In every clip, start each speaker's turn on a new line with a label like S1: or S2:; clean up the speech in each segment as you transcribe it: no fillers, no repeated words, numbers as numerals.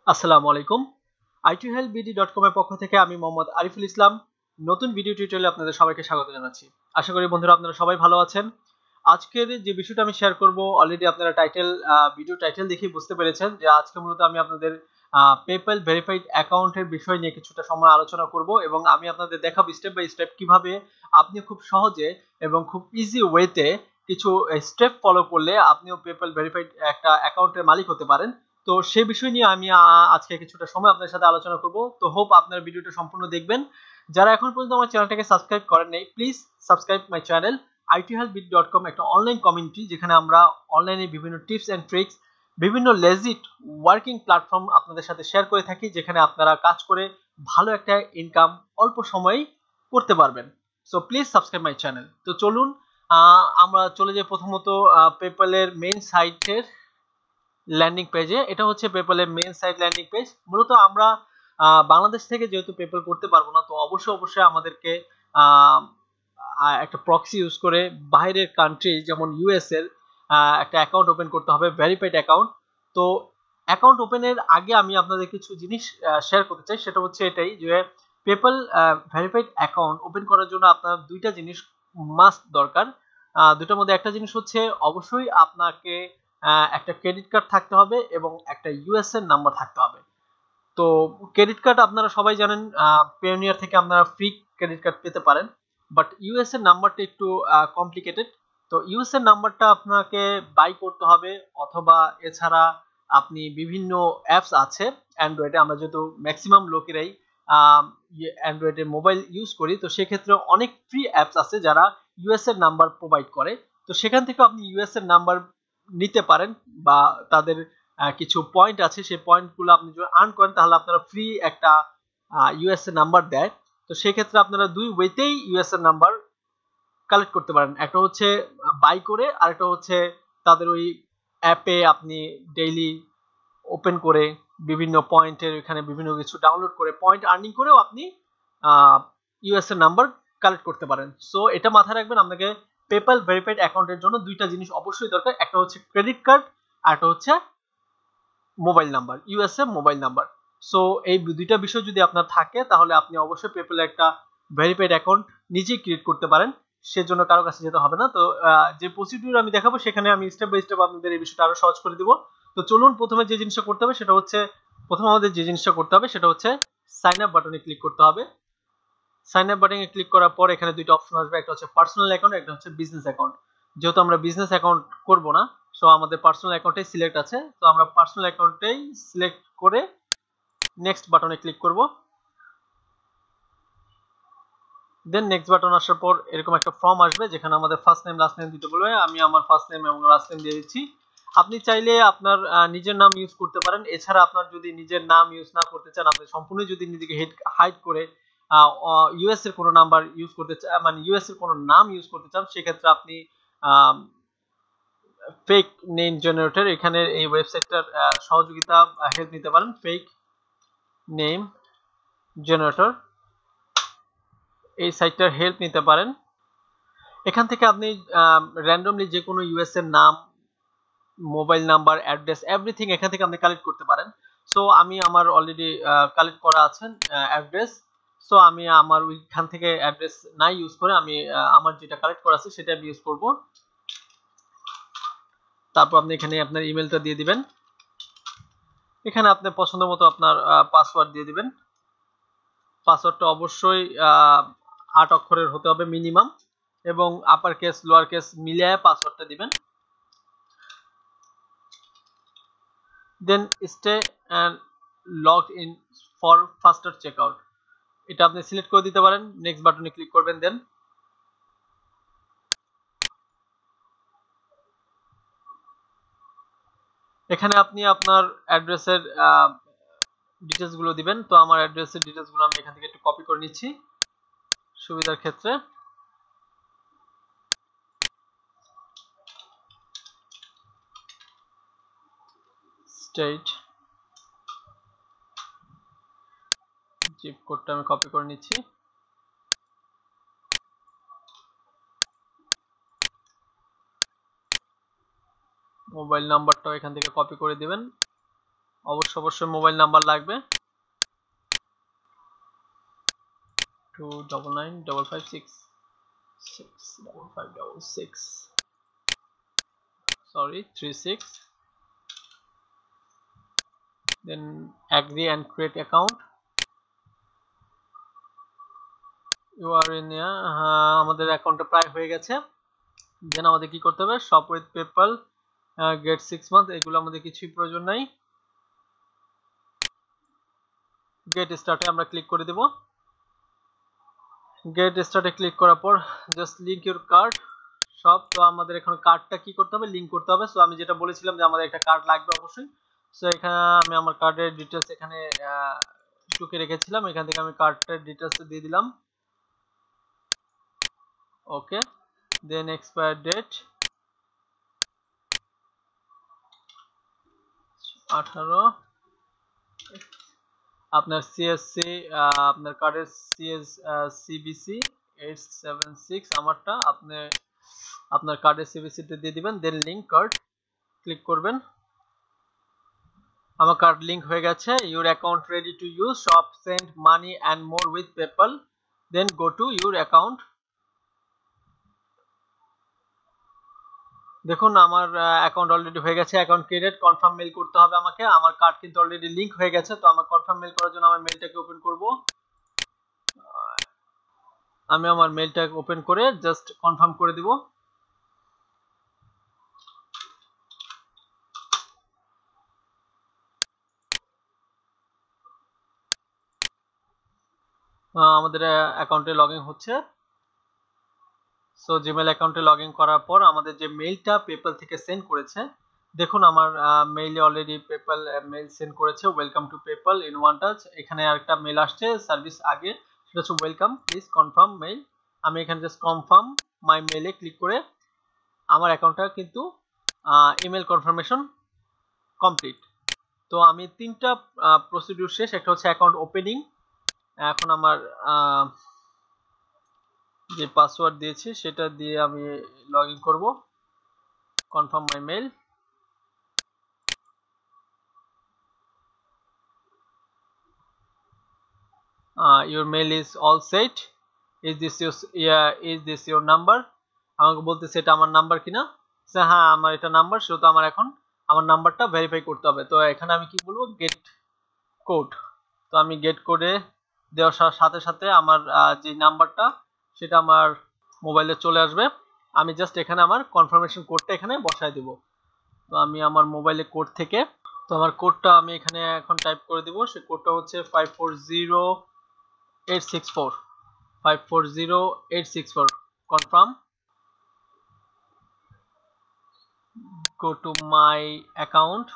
S1: আসসালামু আলাইকুম। it-helpbd.com এর পক্ষ থেকে আমি মোহাম্মদ আরিফুল ইসলাম নতুন ভিডিও টিউটোরিয়ালে আপনাদের সবাইকে স্বাগত জানাচ্ছি। আশা করি বন্ধুরা আপনারা সবাই ভালো আছেন। আজকের যে বিষয়টা আমি শেয়ার করব অলরেডি আপনারা ভিডিও টাইটেল দেখেই বুঝতে পেরেছেন যে আজকে মূলত আমি আপনাদের পেপ্যাল ভেরিফাইড অ্যাকাউন্টের বিষয় নিয়ে কিছুটা সময় আলোচনা করব এবং আমি আপনাদের দেখাবো স্টেপ বাই স্টেপ কিভাবে আপনি খুব সহজে এবং খুব ইজি ওয়েতে কিছু স্টেপ ফলো করলে আপনিও পেপ্যাল ভেরিফাইড একটা অ্যাকাউন্টের মালিক হতে পারেন। তো সেই বিষয় নিয়ে আমি আজকে কিছুটা সময় আপনাদের সাথে আলোচনা করব। তো হোপ আপনারা ভিডিওটা সম্পূর্ণ দেখবেন। যারা এখন পর্যন্ত আমার চ্যানেলটাকে সাবস্ক্রাইব করেন নাই, please subscribe my channel. it-helpbd.com একটা অনলাইন কমিউনিটি যেখানে আমরা অনলাইনে বিভিন্ন টিপস এন্ড ট্রিক্স, বিভিন্ন লেজিট ওয়ার্কিং প্ল্যাটফর্ম আপনাদের সাথে শেয়ার করে থাকি, যেখানে আপনারা কাজ করে ভালো একটা ইনকাম অল্প সময়েই করতে পারবেন। So please subscribe my channel. তো চলুন আমরা চলে যাই প্রথমত পেপ্যালের মেইন সাইটের ল্যান্ডিং পেজে। এটা হচ্ছে পেপ্যালের মেইন সাইট ল্যান্ডিং পেজ। মূলত আমরা বাংলাদেশ থেকে যেহেতু পেপ্যাল করতে পারবো না, তো অবশ্যই আমাদেরকে একটা প্রক্সি ইউজ করে বাইরের কান্ট্রি যেমন ইউএস এর একটা অ্যাকাউন্ট ওপেন করতে হবে, ভেরিফাইড অ্যাকাউন্ট। তো অ্যাকাউন্ট ওপেনের আগে আমি আপনাদের কিছু জিনিস শেয়ার করতে চাই। সেটা হচ্ছে এটাই যে পেপ্যাল ভেরিফাইড অ্যাকাউন্ট ওপেন করার জন্য আপনার দুইটা জিনিস মাস্ট দরকার। দুটার মধ্যে একটা জিনিস হচ্ছে অবশ্যই আপনাকে একটা ক্রেডিট কার্ড থাকতে হবে এবং একটা ইউএস এর নাম্বার থাকতে হবে। তো ক্রেডিট কার্ড আপনারা সবাই জানেন, পেওনিয়ার থেকে আপনারা ফ্রি ক্রেডিট কার্ড পেতে পারেন, বাট ইউএস এর নাম্বারটা একটু কমপ্লিকেটেড। তো ইউএস এর নাম্বারটা আপনাকে বাই করতে হবে, অথবা এছাড়া আপনি বিভিন্ন অ্যাপস আছে অ্যান্ড্রয়েডে। আমরা যেহেতু ম্যাক্সিমাম লোকেরাই অ্যান্ড্রয়েডে মোবাইল ইউজ করি, তো সেক্ষেত্রে অনেক ফ্রি অ্যাপস আছে যারা ইউএস এর নাম্বার প্রোভাইড করে। তো সেখান থেকে আপনি ইউএস এর নাম্বার নিতে পারেন, বা তাদের কিছু পয়েন্ট আছে, সেই পয়েন্টগুলো আপনি যদি আর্ন করেন তাহলে আপনারা ফ্রি একটা ইউএস এর নাম্বার দেয়। তো সেই ক্ষেত্রে আপনারা দুই ওয়েতেই ইউএস এর নাম্বার কালেক্ট করতে পারেন। একটা হচ্ছে বাই করে, আর একটা হচ্ছে তাদের ওই অ্যাপে আপনি ডেইলি ওপেন করে বিভিন্ন পয়েন্টের এখানে বিভিন্ন কিছু ডাউনলোড করে পয়েন্ট আর্নিং করেও আপনি ইউএস এর নাম্বার কালেক্ট করতে পারেন। সো এটা মাথায় রাখবেন, আপনাকে পেপ্যাল ভেরিফাইড অ্যাকাউন্টের জন্য দুইটা জিনিস অবশ্যই দরকার। একটা হচ্ছে ক্রেডিট কার্ড, আর একটা হচ্ছে mobile number, USA mobile number. So এই দুইটা বিষয় যদি আপনার থাকে তাহলে আপনি অবশ্যই পেপ্যাল একটা ভেরিফাইড অ্যাকাউন্ট নিজেই ক্রিয়েট করতে পারেন, সেজন্য কারো কাছে যেতে হবে না। তো যে প্রসিডিউর আমি দেখাবো সেখানে আমি স্টেপ বাই স্টেপ আপনাদের এই বিষয়টা আরো সহজ করে দিব। তো চলুন, প্রথমে যে জিনিসটা করতে হবে সেটা হচ্ছে সাইন আপ বাটনে ক্লিক করতে হবে। সাইন আপ বাটনে ক্লিক করার পর এখানে দুইটা অপশন আসবে, একটা হচ্ছে পার্সোনাল অ্যাকাউন্ট, একটা হচ্ছে বিজনেস অ্যাকাউন্ট। যেহেতু আমরা বিজনেস অ্যাকাউন্ট করব না, সো আমাদের পার্সোনাল অ্যাকাউন্টেই সিলেক্ট আছে। তো আমরা পার্সোনাল অ্যাকাউন্টেই সিলেক্ট করে নেক্সট বাটনে ক্লিক করব। দেন নেক্সট বাটন আসার পর এরকম একটা ফর্ম আসবে যেখানে আমাদের ফার্স্ট নেম লাস্ট নেম দিতে বলবে। আমি আমার ফার্স্ট নেম এবং লাস্ট নেম দিয়ে দিচ্ছি। আপনি চাইলে আপনার নিজের নাম ইউজ করতে পারেন। এছাড়া আপনার যদি নিজের নাম ইউজ না করতে চান, আপনি সম্পূর্ণ যদি নিজেকে হাইড করে ইউএস এর কোনো নাম্বার ইউজ করতে চান, মানে ইউএস এর কোনো নাম ইউজ করতে চান, সেক্ষেত্রে আপনি ফেক নেম জেনারেটর, এখানে এই ওয়েবসাইটটার সহযোগিতা হেল্প নিতে পারেন। ফেক নেম জেনারেটর, এই সাইটটার হেল্প নিতে পারেন। এখান থেকে আপনি র্যান্ডমলি যে কোনো ইউএস এর নাম, মোবাইল নাম্বার, অ্যাড্রেস, এভরিথিং এখান থেকে আপনি কালেক্ট করতে পারেন। সো আমি আমার অলরেডি কালেক্ট করা আছেন অ্যাড্রেস। সো আমি আমার ওইখান থেকে অ্যাড্রেস না ইউজ করে আমি আমার যেটা কালেক্ট করা আছে সেটা আমি ইউজ করব। তারপর আপনি এখানে আপনার ইমেলটা দিয়ে দিবেন। এখানে আপনি পছন্দ মতো আপনার পাসওয়ার্ড দিয়ে দিবেন। পাসওয়ার্ডটা অবশ্যই 8 অক্ষরের হতে হবে মিনিমাম, এবং আপার কেস লোয়ার কেস মিলিয়ে পাসওয়ার্ডটা দিবেন। Then stay and log in for faster checkout, এটা আপনি সিলেক্ট করে দিতে পারেন। নেক্সট বাটনে ক্লিক করবেন। দেন এখানে আপনি আপনার অ্যাড্রেসের ডিটেলস গুলো দিবেন। তো আমার অ্যাড্রেসের ডিটেলস গুলো আমি এখান থেকে একটু কপি করে নিচ্ছি সুবিধার ক্ষেত্রে। স্টেট জিপ কোডটা আমি কপি করে নিচ্ছি। মোবাইল নাম্বারটাও এখান থেকে কপি করে দিবেন, অবশ্যই মোবাইল নাম্বার লাগবে 2995556 sorry 36 then agree and create account you are in আমাদের অ্যাকাউন্টটা প্রায় হয়ে গেছে দেন আমাদের কি করতে হবে shop with PayPal get 6 month এগুলো আমাদের কিছুই প্রয়োজন নাই গেট স্টার্টে আমরা ক্লিক করে দেব গেট স্টার্টে ক্লিক করার পর জাস্ট লিংক ইউর কার্ড সব তো আমাদের এখন কার্ডটা কি করতে হবে লিংক করতে হবে সো আমি যেটা বলেছিলাম যে আমাদের একটা কার্ড লাগবে অবশ্যই সো এখানে আমি আমার কার্ডের ডিটেইলস এখানে টুকে রেখেছিলাম এখান থেকে আমি কার্ডের ডিটেইলস দিয়ে দিলাম ওকে দেন এক্সপায়ার ডেট 18 আপনার সিএসসি আপনার কার্ডের সিবিসি 876 আমারটা আপনি আপনার কার্ডের সিবিসিতে দিয়ে দিবেন দেন লিংক কার্ড ক্লিক করবেন আমার কার্ড লিংক হয়ে গেছে your account ready to use shop send money and more with PayPal then go to your account দেখুন আমার অ্যাকাউন্ট অলরেডি হয়ে গেছে অ্যাকাউন্ট ক্রিয়েটেড কনফার্ম মেল করতে হবে আমাকে আমার কার্ড কিন্তু অলরেডি লিংক হয়ে গেছে তো আমার কনফার্ম মেল করার জন্য আমার মেলটাকে ওপেন করব আমি আমার মেলটাকে ওপেন করে জাস্ট কনফার্ম করে দিব আমাদের অ্যাকাউন্টে লগইন হচ্ছে সো জিমেল অ্যাকাউন্টে লগইন করার পর আমাদের যে মেইলটা পেপ্যাল থেকে সেন্ড করেছে দেখুন আমার মেইলে অলরেডি পেপ্যাল মেইল সেন্ড করেছে welcome to PayPal in one touch এখানে আরেকটা মেইল আসছে সার্ভিস আগে সেটা হচ্ছে ওয়েলকাম প্লিজ কনফার্ম মেইল আমি এখানে জাস্ট কনফার্ম মাই মেইলে ক্লিক করে আমার অ্যাকাউন্টটা কিন্তু ইমেল কনফার্মেশন কমপ্লিট তো আমি তিনটা প্রসিডিউর শেষ একটা হচ্ছে অ্যাকাউন্ট ওপেনিং এখন আমার যে পাসওয়ার্ড দিয়েছি সেটা দিয়ে আমি লগইন করব confirm my mail your mail is all set is this your number আমাকে বলতেছে এটা আমার নাম্বার কিনা হ্যাঁ আমার এটা নাম্বার সেটা তো আমার এখন আমার নাম্বারটা ভেরিফাই করতে হবে তো এখানে আমি কি বলবো গেট কোড তো আমি গেট কোডে দেওয়ার সাথে সাথে আমার যে নাম্বারটা সেটা আমার মোবাইলে চলে আসবে আমি জাস্ট এখানে আমার কনফার্মেশন কোডটা এখানে বসায় দেব তো আমি আমার মোবাইলে কোড থেকে তো আমার কোডটা আমি এখানে এখন টাইপ করে দেব সেই কোডটা হচ্ছে 540864 confirm go to my account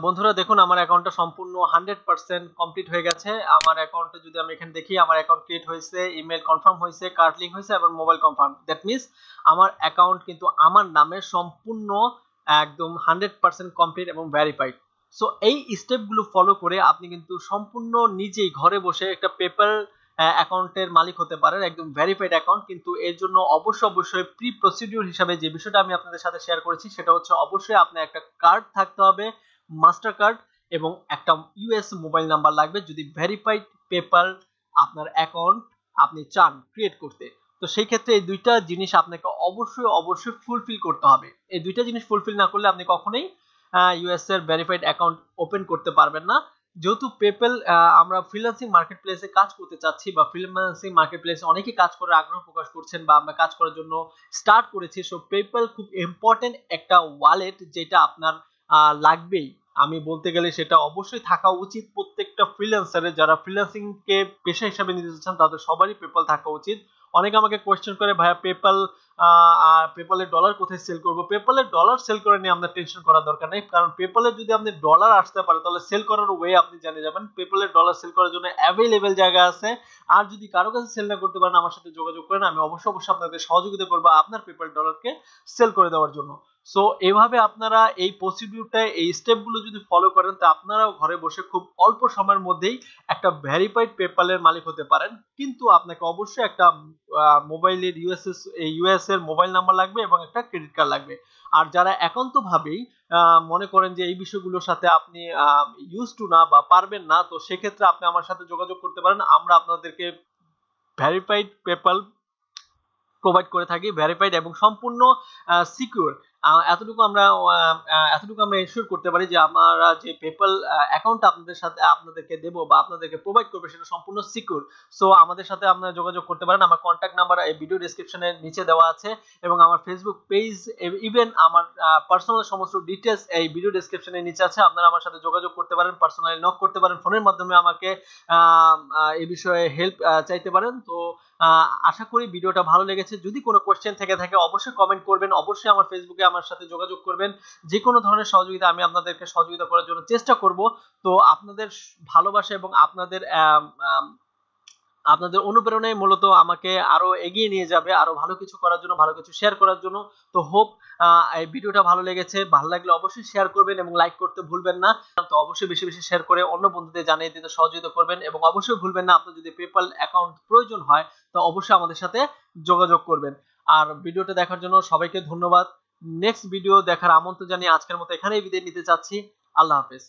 S1: বন্ধুরা দেখুন আমার অ্যাকাউন্টটা সম্পূর্ণ 100% কমপ্লিট হয়ে গেছে আমার অ্যাকাউন্টে যদি আমি এখানে দেখি আমার অ্যাকাউন্ট ক্রিয়েট হয়েছে ইমেল কনফার্ম হয়েছে কার্ড লিংক হয়েছে এবং মোবাইল কনফার্ম দ্যাট মিন্স আমার অ্যাকাউন্ট কিন্তু আমার নামে সম্পূর্ণ একদম 100% কমপ্লিট এবং ভেরিফাইড সো এই স্টেপগুলো ফলো করে আপনি কিন্তু সম্পূর্ণ নিজেই ঘরে বসে একটা পেপ্যাল অ্যাকাউন্টের মালিক হতে পারেন একদম ভেরিফাইড অ্যাকাউন্ট কিন্তু এর জন্য অবশ্যই প্রি প্রসিডিউর হিসাবে যে বিষয়টা আমি আপনাদের সাথে শেয়ার করেছি সেটা হচ্ছে অবশ্যই আপনার একটা কার্ড থাকতে হবে মাস্টার কার্ড এবং একটা ইউএস মোবাইল নাম্বার লাগবে যদি ভেরিফাইড পেপ্যাল আপনার অ্যাকাউন্ট আপনি চান ক্রিয়েট করতে তো সেই ক্ষেত্রে এই দুইটা জিনিস আপনাকে অবশ্যই ফুলফিল করতে হবে এই দুইটা জিনিস ফুলফিল না করলে আপনি কখনোই ইউএস এর ভেরিফাইড অ্যাকাউন্ট ওপেন করতে পারবেন না যেহেতু পেপ্যাল আমরা ফ্রিল্যান্সিং মার্কেট প্লেসে কাজ করতে চাচ্ছি বা ফ্রিল্যান্সিং মার্কেট প্লেসে অনেকে কাজ করার আগ্রহ প্রকাশ করছেন বা আমরা কাজ করার জন্য স্টার্ট করেছি সো পেপ্যাল খুব ইম্পর্টেন্ট একটা ওয়ালেট যেটা আপনার লাগবেই আমি বলতে গেলে সেটা অবশ্যই থাকা উচিত প্রত্যেকটা ফ্রিল্যান্সারের যারা ফ্রিল্যান্সিং কে পেশা হিসেবে নিতে চাচ্ছেন তাদের সবারই পেপ্যাল থাকা উচিত অনেকে আমাকে কোয়েশ্চেন করে ভাইয়া পেপ্যালের ডলার কোথায় সেল করব পেপ্যালের ডলার সেল করে নিয়ে আপনার টেনশন করার দরকার নেই কারণ পেপ্যালে যদি আপনি ডলার আসতে পারে তাহলে সেল করার ওয়ে আপনি জেনে যাবেন পেপ্যালের ডলার সেল করার জন্য অ্যাভেলেবেল জায়গা আছে আর যদি কারো কাছে সেল না করতে পারেন আমার সাথে যোগাযোগ করেন আমি অবশ্যই আপনাদের সহযোগিতা করব আপনার পেপ্যাল ডলারকে সেল করে দেওয়ার জন্য সো এভাবে আপনারা এই প্রসিডিউরটা, এই স্টেপগুলো যদি ফলো করেন, তা আপনারাও ঘরে বসে খুব অল্প সময়ের মধ্যেই একটা ভেরিফাইড পেপ্যালের মালিক হতে পারেন। কিন্তু আপনাকে অবশ্যই একটা মোবাইলের ইউএস এর মোবাইল নাম্বার লাগবে এবং একটা ক্রেডিট কার্ড লাগবে। আর যারা একান্তভাবেই মনে করেন যে এই বিষয়গুলোর সাথে আপনি ইউজ টু না বা পারবেন না, তো সেক্ষেত্রে আপনি আমার সাথে যোগাযোগ করতে পারেন। আমরা আপনাদেরকে ভেরিফাইড পেপ্যাল প্রোভাইড করে থাকি, ভেরিফাইড এবং সম্পূর্ণ সিকিউর। এতটুকু আমরা এনশিওর করতে পারি যে আমরা যে পেপ্যাল অ্যাকাউন্ট আপনাদেরকে দেব বা আপনাদেরকে প্রোভাইড করবে সেটা সম্পূর্ণ সিকিউর। সো আমাদের সাথে আপনারা যোগাযোগ করতে পারেন। আমার কন্ট্যাক্ট নাম্বার এই ভিডিও ডেসক্রিপশনের নিচে দেওয়া আছে এবং আমার ফেসবুক পেজ, ইভেন আমার পার্সোনাল সমস্ত ডিটেলস এই ভিডিও ডেসক্রিপশনের নিচে আছে। আপনারা আমার সাথে যোগাযোগ করতে পারেন, পার্সোনালি নক করতে পারেন, ফোনের মাধ্যমে আমাকে এই বিষয়ে হেল্প চাইতে পারেন। তো আশা করি ভিডিওটা ভালো লেগেছে। যদি কোনো কোশ্চেন থেকে থাকে অবশ্যই কমেন্ট করবেন, অবশ্যই আমার ফেসবুকে আমার সাথে যোগাযোগ করবেন। যে কোনো ধরনের সহযোগিতা আমি আপনাদেরকে সহযোগিতা করার জন্য চেষ্টা করব। তো আপনাদের ভালোবাসা এবং আপনাদের অনুপ্রেরণায় মূলত আমাকে আরো এগিয়ে নিয়ে যাবে, আরো ভালো কিছু করার জন্য, ভালো কিছু শেয়ার করার জন্য। তো হোপ এই ভিডিওটা ভালো লেগেছে। ভালো লাগলে অবশ্যই শেয়ার করবেন এবং লাইক করতে ভুলবেন না। তো অবশ্যই বেশি বেশি শেয়ার করে অন্য বন্ধুদের জানিয়ে দিতে সহযোগিতা করবেন এবং অবশ্যই ভুলবেন না, আপনার যদি পেপ্যাল অ্যাকাউন্ট প্রয়োজন হয় তো অবশ্যই আমাদের সাথে যোগাযোগ করবেন। আর ভিডিওটা দেখার জন্য সবাইকে ধন্যবাদ। নেক্সট ভিডিও দেখার আমন্ত্রণ জানিয়ে আজকের মতো এখানেই বিদায় নিতে চাচ্ছি। আল্লাহ হাফেজ।